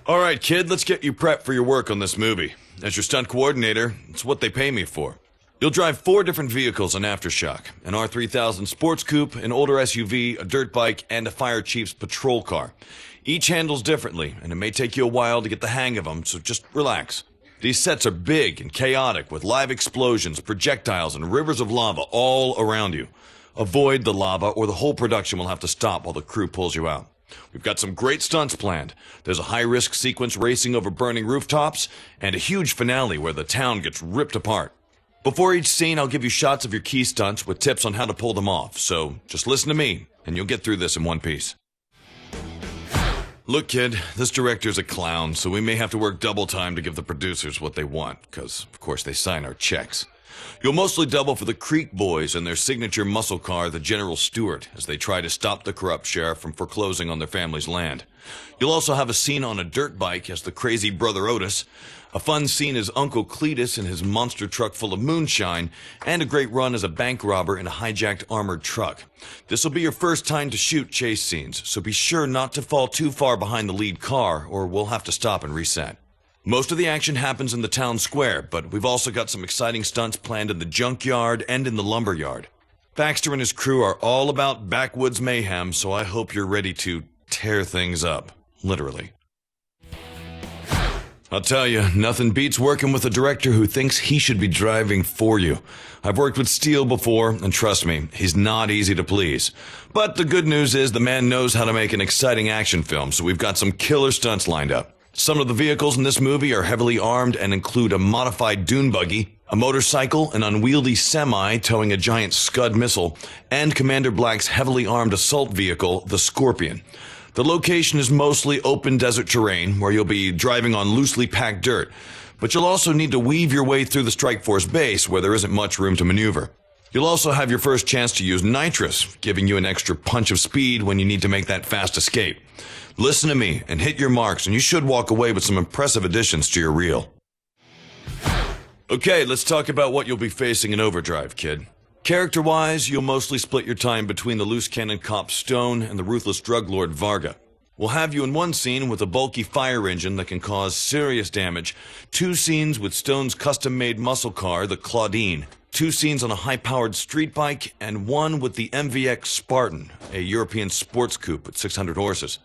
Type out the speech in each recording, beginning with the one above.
All right, kid, let's get you prepped for your work on this movie. As your stunt coordinator, it's what they pay me for. You'll drive 4 different vehicles in Aftershock: an R3000 sports coupe, an older SUV, a dirt bike, and a fire chief's patrol car. Each handles differently, and it may take you a while to get the hang of them, so just relax. These sets are big and chaotic, with live explosions, projectiles, and rivers of lava all around you. Avoid the lava, or the whole production will have to stop while the crew pulls you out. We've got some great stunts planned. There's a high-risk sequence racing over burning rooftops, and a huge finale where the town gets ripped apart. Before each scene, I'll give you shots of your key stunts with tips on how to pull them off, so just listen to me, and you'll get through this in one piece. Look, kid, this director's a clown, so we may have to work double time to give the producers what they want, because, of course, they sign our checks. You'll mostly double for the Creek Boys and their signature muscle car, the General Stewart, as they try to stop the corrupt sheriff from foreclosing on their family's land. You'll also have a scene on a dirt bike as the crazy Brother Otis, a fun scene as Uncle Cletus in his monster truck full of moonshine, and a great run as a bank robber in a hijacked armored truck. This will be your first time to shoot chase scenes, so be sure not to fall too far behind the lead car, or we'll have to stop and reset. Most of the action happens in the town square, but we've also got some exciting stunts planned in the junkyard and in the lumber yard. Baxter and his crew are all about backwoods mayhem, so I hope you're ready to tear things up, literally. I'll tell you, nothing beats working with a director who thinks he should be driving for you. I've worked with Steele before, and trust me, he's not easy to please. But the good news is the man knows how to make an exciting action film, so we've got some killer stunts lined up. Some of the vehicles in this movie are heavily armed and include a modified dune buggy, a motorcycle, an unwieldy semi towing a giant Scud missile, and Commander Black's heavily armed assault vehicle, the Scorpion. The location is mostly open desert terrain where you'll be driving on loosely packed dirt, but you'll also need to weave your way through the Strike Force base where there isn't much room to maneuver. You'll also have your first chance to use nitrous, giving you an extra punch of speed when you need to make that fast escape. Listen to me and hit your marks, and you should walk away with some impressive additions to your reel. Okay, let's talk about what you'll be facing in Overdrive, kid. Character-wise, you'll mostly split your time between the loose cannon cop Stone and the ruthless drug lord Varga. We'll have you in one scene with a bulky fire engine that can cause serious damage, 2 scenes with Stone's custom-made muscle car, the Claudine, 2 scenes on a high-powered street bike, and 1 with the MVX Spartan, a European sports coupe with 600 horses.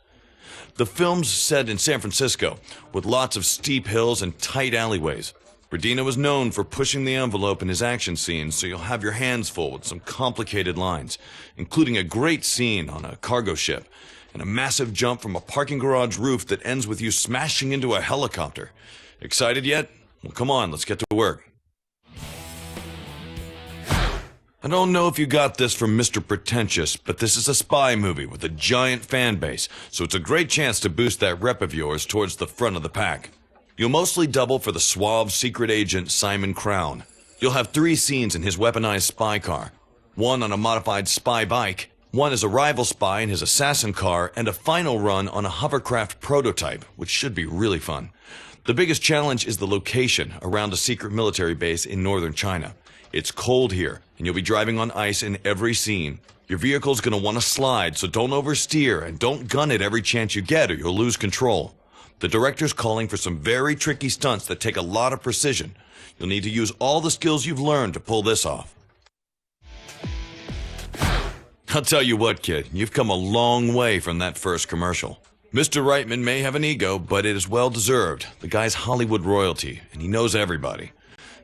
The film's set in San Francisco, with lots of steep hills and tight alleyways. Radina was known for pushing the envelope in his action scenes, so you'll have your hands full with some complicated lines, including a great scene on a cargo ship, and a massive jump from a parking garage roof that ends with you smashing into a helicopter. Excited yet? Well, come on, let's get to work. I don't know if you got this from Mr. Pretentious, but this is a spy movie with a giant fan base, so it's a great chance to boost that rep of yours towards the front of the pack. You'll mostly double for the suave secret agent Simon Crown. You'll have 3 scenes in his weaponized spy car, 1 on a modified spy bike, 1 as a rival spy in his assassin car, and a final run on a hovercraft prototype, which should be really fun. The biggest challenge is the location around a secret military base in northern China. It's cold here, and you'll be driving on ice in every scene. Your vehicle's gonna want to slide, so don't oversteer and don't gun it every chance you get or you'll lose control. The director's calling for some very tricky stunts that take a lot of precision. You'll need to use all the skills you've learned to pull this off. I'll tell you what, kid, you've come a long way from that first commercial. Mr. Reitman may have an ego, but it is well deserved. The guy's Hollywood royalty, and he knows everybody.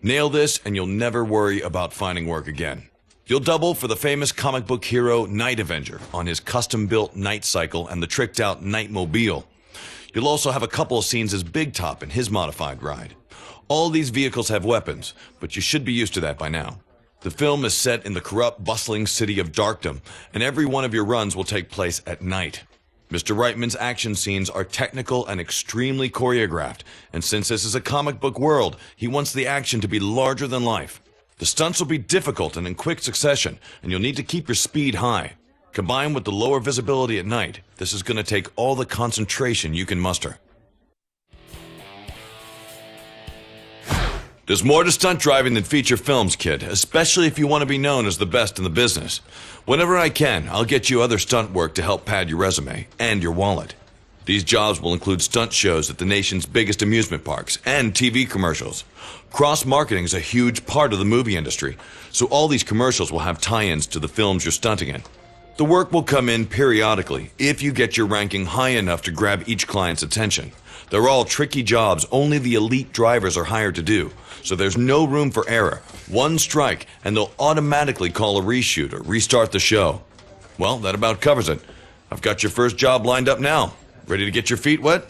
Nail this, and you'll never worry about finding work again. You'll double for the famous comic book hero Night Avenger on his custom-built Night Cycle and the tricked-out Nightmobile. You'll also have a couple of scenes as Big Top in his modified ride. All these vehicles have weapons, but you should be used to that by now. The film is set in the corrupt, bustling city of Darkdom, and every one of your runs will take place at night. Mr. Reitman's action scenes are technical and extremely choreographed, and since this is a comic book world, he wants the action to be larger than life. The stunts will be difficult and in quick succession, and you'll need to keep your speed high. Combined with the lower visibility at night, this is going to take all the concentration you can muster. There's more to stunt driving than feature films, kid, especially if you want to be known as the best in the business. Whenever I can, I'll get you other stunt work to help pad your resume and your wallet. These jobs will include stunt shows at the nation's biggest amusement parks and TV commercials. Cross-marketing is a huge part of the movie industry, so all these commercials will have tie-ins to the films you're stunting in. The work will come in periodically if you get your ranking high enough to grab each client's attention. They're all tricky jobs only the elite drivers are hired to do, so there's no room for error. One strike, and they'll automatically call a reshoot or restart the show. Well, that about covers it. I've got your first job lined up now. Ready to get your feet wet?